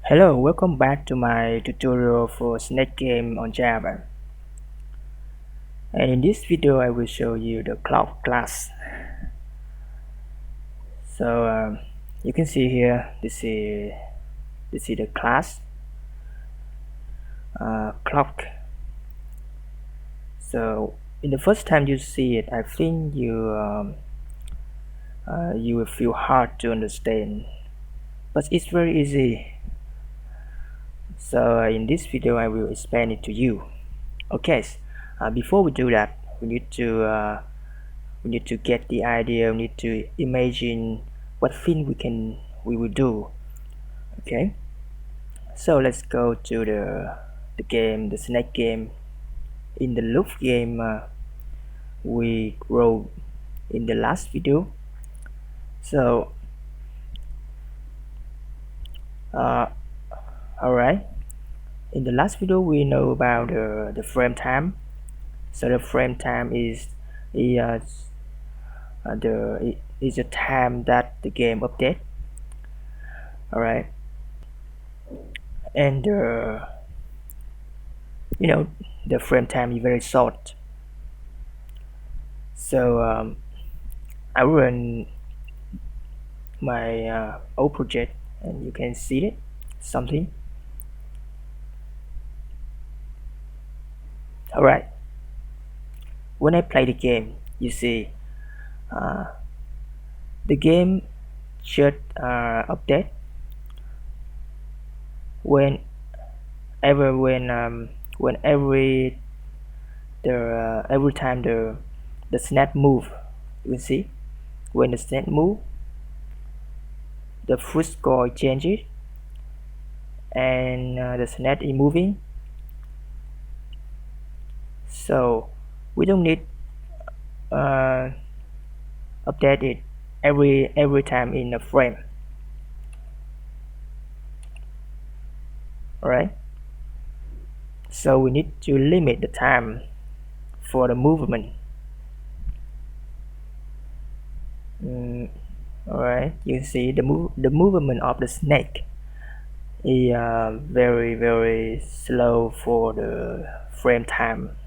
Hello, welcome back to my tutorial for Snake game on Java. And in this video I will show you the cloud class. So you can see here this is the class clock. So in the first time you see it, I think you will feel hard to understand, but it's very easy. So in this video I will explain it to you. Okay, before we do that, we need to get the idea. We need to imagine what thing we will do. Okay, so let's go to the game, the snake game. In the loop game we wrote in the last video. So uh, all right, in the last video we know about the frame time. So the frame time is the time that the game update. All right, and you know, the frame time is very short. So I run my old project and you can see it something. All right, when I play the game, you see uh, the game should update when ever when every time the snap move. You can see when the snap move, the foot score changes, and the snap is moving. So we don't need uh, update it every time in a frame. Alright, so we need to limit the time for the movement. Alright, you see the movement of the snake is very slow for the frame time.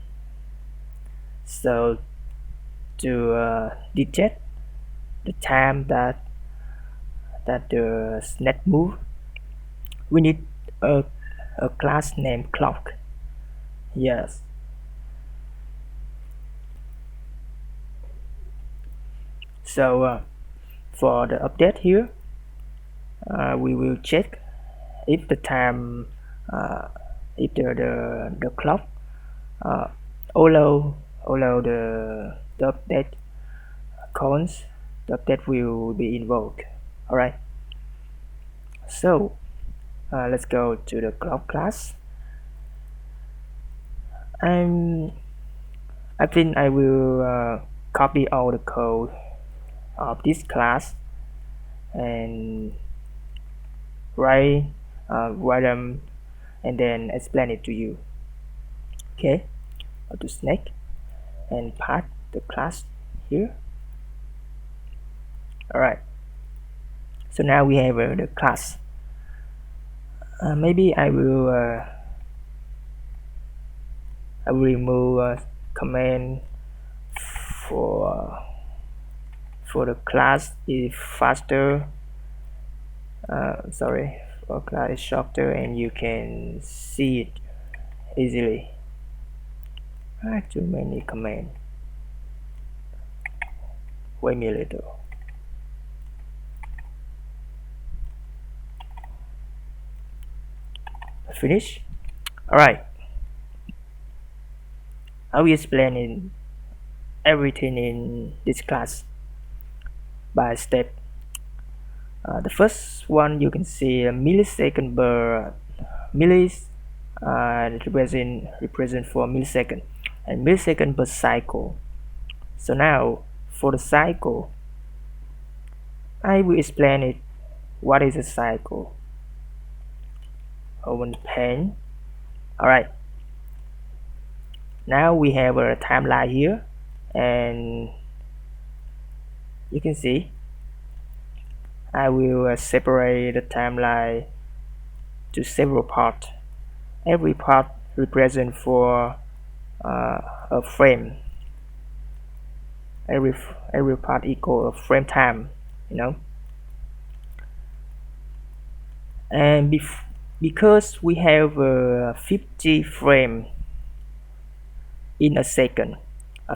So to detect the time that the snake move, we need a class named clock. Yes. So for the update here, we will check if the time if the clock uh, allow the update counts, the update will be invoked. All right, so let's go to the clock class. I'm I think I will copy all the code of this class and write them and then explain it to you. Okay, go to snake and path the class here. All right, so now we have the class. Maybe I will remove command for the class is faster. Sorry, for class is shorter and you can see it easily. Too many command. Wait me a little. Finish. All right. I will explain everything in this class by step. The first one you can see a millisecond per millis represent for millisecond and millisecond per cycle. So now for the cycle, I will explain it. What is a cycle? Open pen. All right. Now we have a timeline here, and you can see I will separate the timeline to several parts. Every part represents for a frame. every every part equal a frame time, you know. And because we have 50 frame in a second,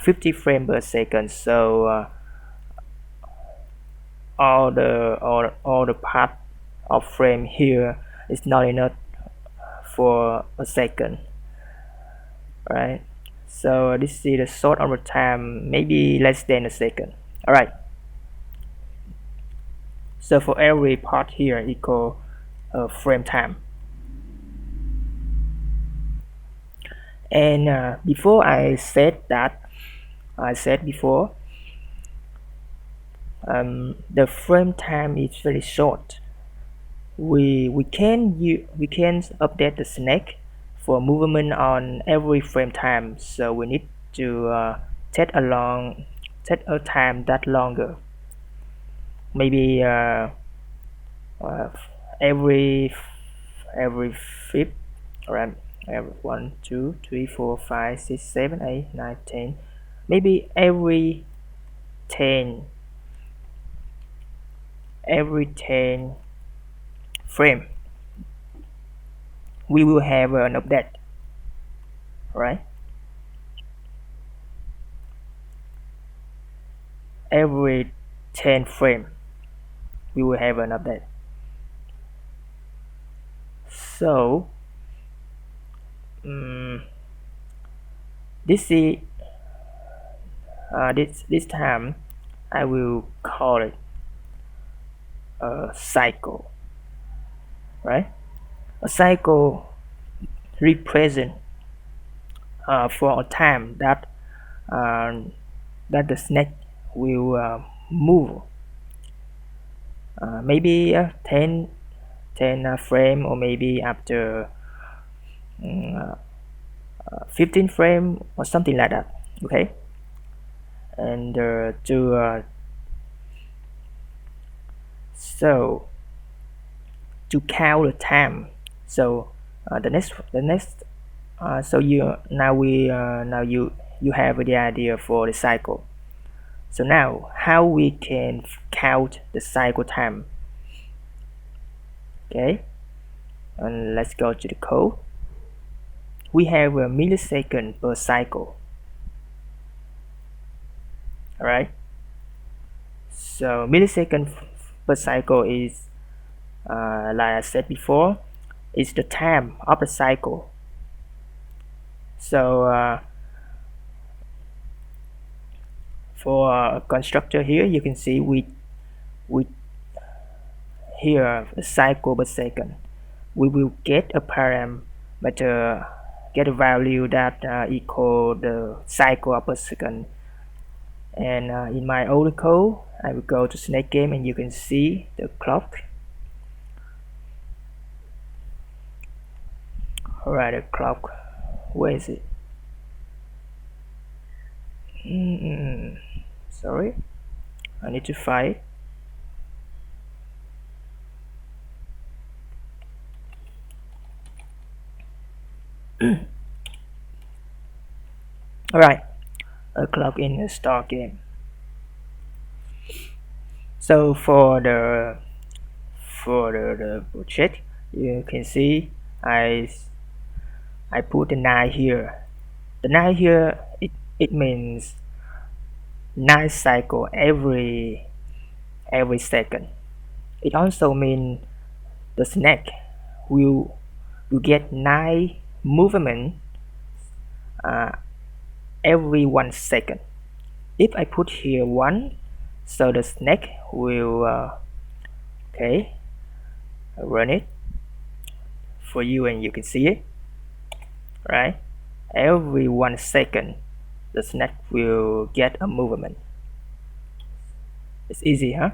50 frame per second, so all the part of frame here is not enough for a second, right? So this is the sort of the time, maybe less than a second. All right, so for every part here equal frame time. And before I said before, the frame time is very short. We can update the snake for movement on every frame time, so we need to set a time that longer, maybe uh, every fifth, right? Every 1 2 3 4 5 6 7 8 9 10, maybe every 10 frame we will have an update, right? Every 10 frame we will have an update. So this is this time I will call it a cycle, right? A cycle represent for a time that the snake will move, maybe 10 frame, or maybe after 15 frame or something like that. Okay, and so to count the time, so the next so now you have the idea for the cycle. So now how we can count the cycle time? Okay, and let's go to the code. We have a millisecond per cycle. All right, so millisecond per cycle is like I said before, is the time of the cycle. So for a constructor here, you can see we here a cycle per second. We will get a parameter, get a value that equal the cycle per second. And in my old code, I will go to snake game, and you can see the clock. Alright, the clock, where is it? Sorry, I need to find it. Alright, a clock in a star game. So for the project, you can see I put the 9 here. The 9 here, it means 9 cycle every second. It also means the snake will get 9 movement every 1 second. If I put here 1, so the snake will okay, I'll run it for you and you can see it, right? Every 1 second the snake will get a movement. It's easy, huh?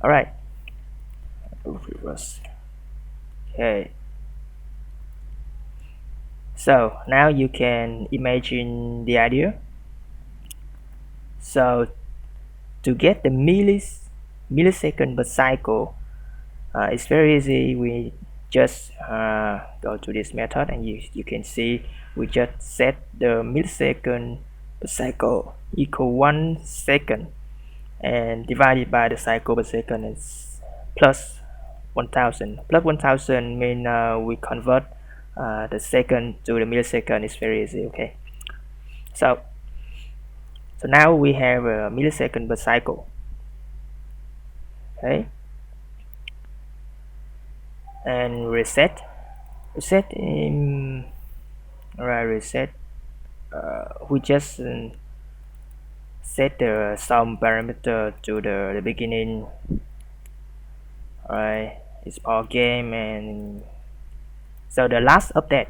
Alright, reverse. Okay, so now you can imagine the idea. So to get the millisecond per cycle, it's very easy. just go to this method, and you can see we just set the millisecond per cycle equal 1 second, and divided by the cycle per second is plus 1000. Plus 1000 mean we convert the second to the millisecond. Is very easy. Okay, so now we have a millisecond per cycle. Okay, and reset in right, reset. We just set some parameter to the beginning. Alright, it's all game, and so the last update,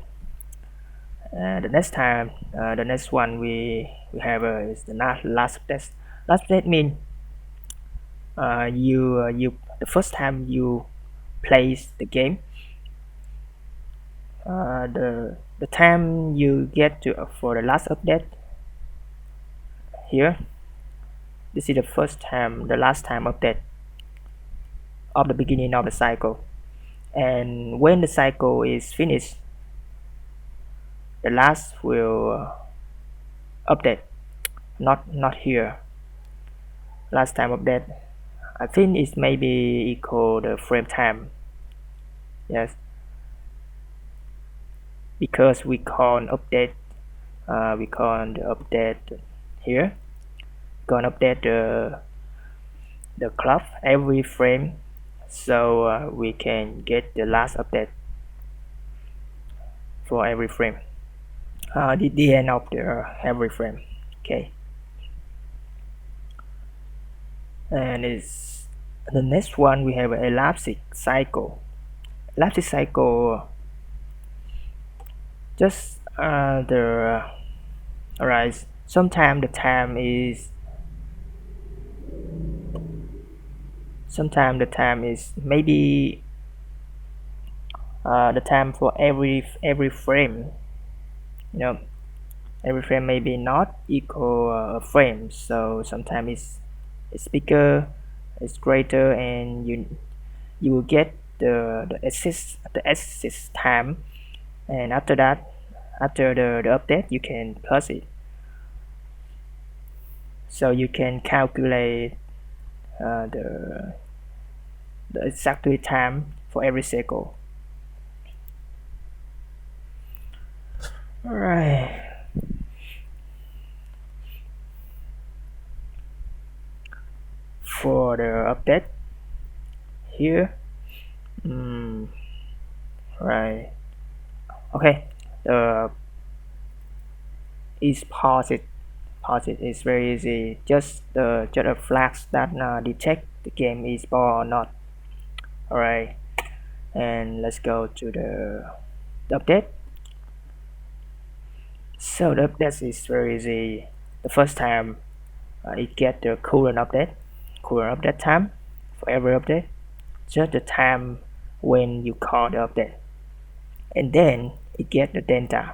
the next time, the next one we have is the last update. Last update mean you the first time you play the game, the time you get to for the last update here. This is the first time, the last time update of the beginning of the cycle, and when the cycle is finished, the last will update. Not here. Last time update, I think it's maybe equal the frame time. Yes, because we can't update. We can't update here. Can't update the clock every frame, so we can get the last update for every frame. The end of the every frame. Okay, and it's the next one. We have an elapsed cycle. Elapsed cycle just the alright. Sometimes the time is maybe the time for every frame. You know, every frame may be not equal a frame, so sometimes it's bigger, it's greater, and you will get the assist time, and after that, after the update, you can plus it, so you can calculate the exact time for every cycle. Alright, for the update here, right, okay, is paused. Is very easy, just a flag that detect the game is ball or not. Alright, and let's go to the update. So the update is very easy. The first time it get the current update time for every update, just the time when you call the update, and then it get the delta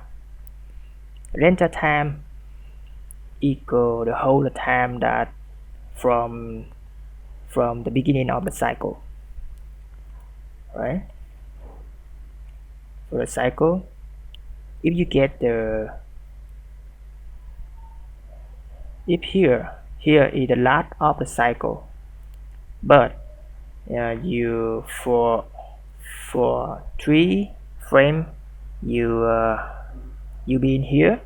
time equal the whole time that from the beginning of the cycle. Right, for the cycle, if you get the if here is the last of the cycle, but you for 3 frame you be in here,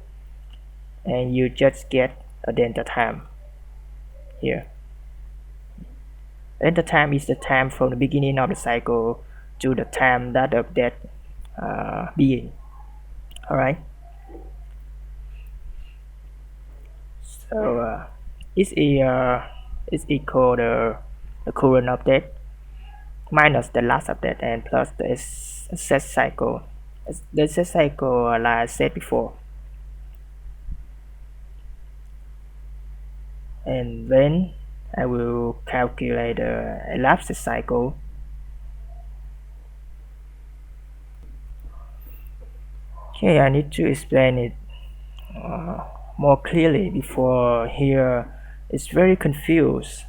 and you just get a delta time here. Delta time is the time from the beginning of the cycle to the time that the update being. Alright, so it's equal the current update minus the last update and plus the set cycle. The set cycle, like I said before, and then I will calculate the elapsed cycle. Okay, I need to explain it more clearly before here it's very confused.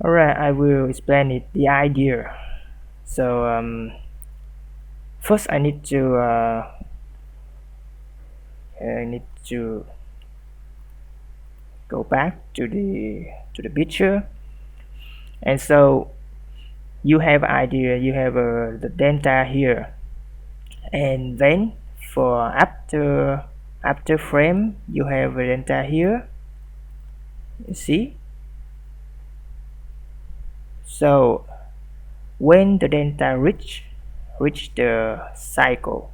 Alright, I will explain it the idea. So first I need to go back to the picture, and so you have idea, you have the data here, and then for after frame you have a data here, you see. So when the data reach the cycle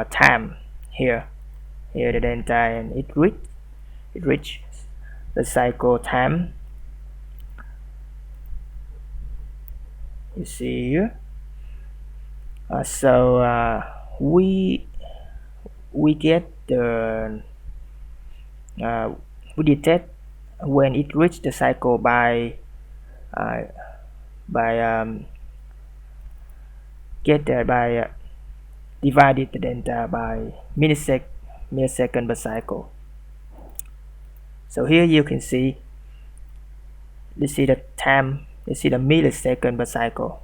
time here, the data, and it reach the cycle time, you see here. So we get the we detect when it reached the cycle uh, by divided the data by millisecond per cycle. So here you can see, you see the time, you see the millisecond per cycle,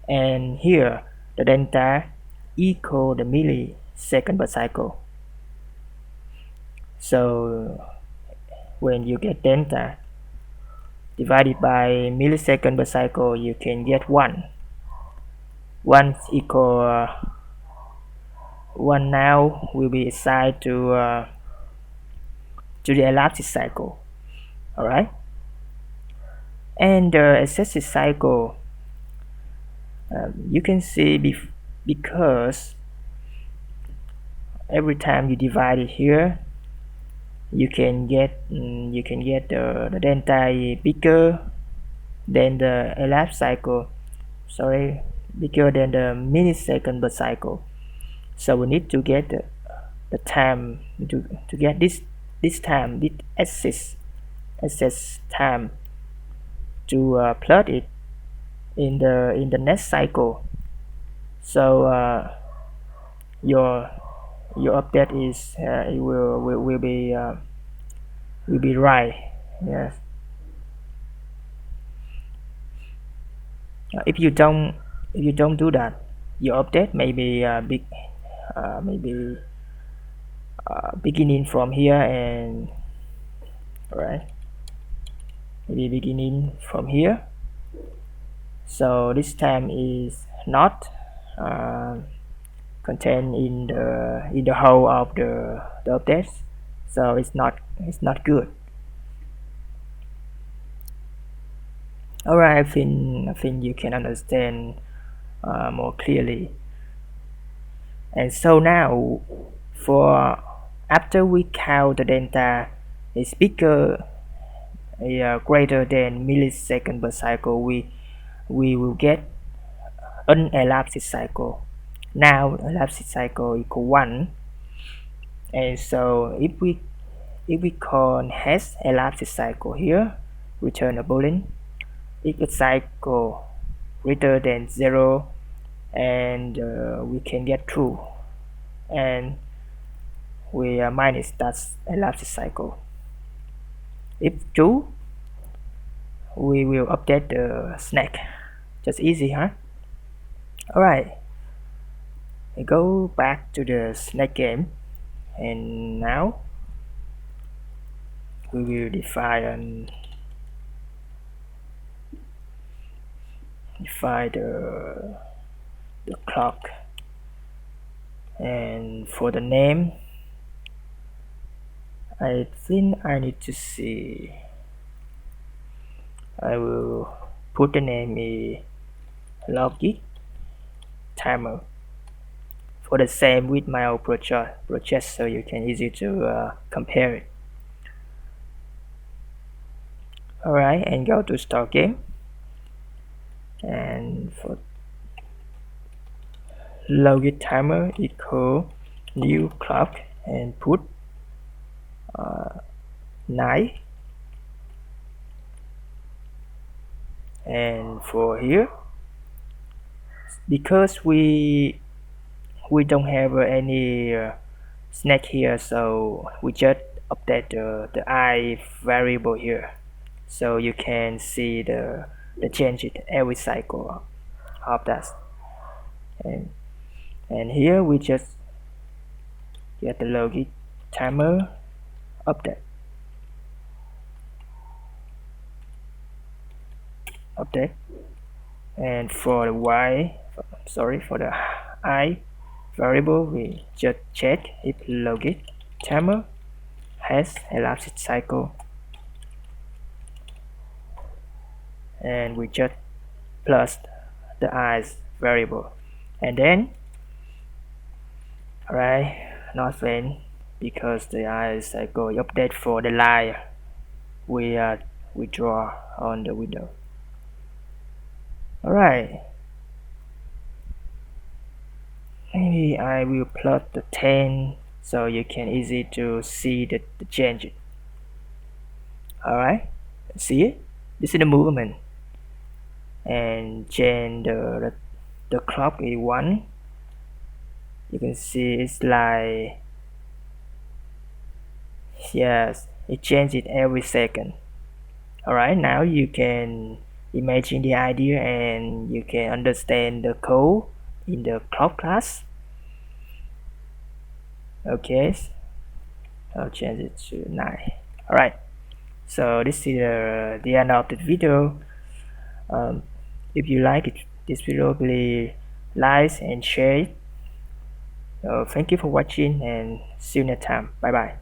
and here the data equal the millisecond per cycle. So when you get data divided by millisecond per cycle, you can get 1 equal 1 now will be assigned to the elapsed cycle. Alright, and the excessive cycle, you can see because every time you divide it here, you can get the data bigger than the elapsed cycle, sorry, bigger than the millisecond per cycle. So we need to get the time to get this time, this excess time, to plot it in the next cycle. So your update is it will be right. Yes. If you don't do that, your update may be maybe beginning from here, and right, maybe beginning from here. So this time is not contained in the whole of the updates, so it's not good. Alright, I think you can understand more clearly. And so now, for after we count the data is bigger, greater than millisecond per cycle, we will get an elapsed cycle. Now elapsed cycle equal 1, and so if we call has elapsed cycle here, return a boolean if the cycle greater than 0, and we can get true, and we minus that elapsed cycle. If true, we will update the snack. Just easy, huh? Alright, go back to the snack game, and now we will define the clock, and for the name, I think I need to see. I will put the name in logic timer for the same with my old project, so you can easy to compare it. Alright, and go to start game, and for logic timer equal new clock, and put 9, and for here, because we don't have any snack here, so we just update the I variable here. so you can see the change it every cycle of that. and and here we just get the logic timer update update and for the y, sorry, for the I variable, we just check if logic timer has elapsed cycle, and we just plus the i's variable, and then right, not then, because the I cycle update for the line we draw on the window. Alright, maybe I will plot the 10 so you can easy to see the change. Alright, see it? This is the movement, and change the clock is 1. You can see it's like, yes, it changes every second. Alright, now you can imagine the idea and you can understand the code in the clock class. Okay, I'll change it to 9. Alright, so this is the end of the video. If you like it, this video, please like and share it. Thank you for watching and see you next time. Bye bye.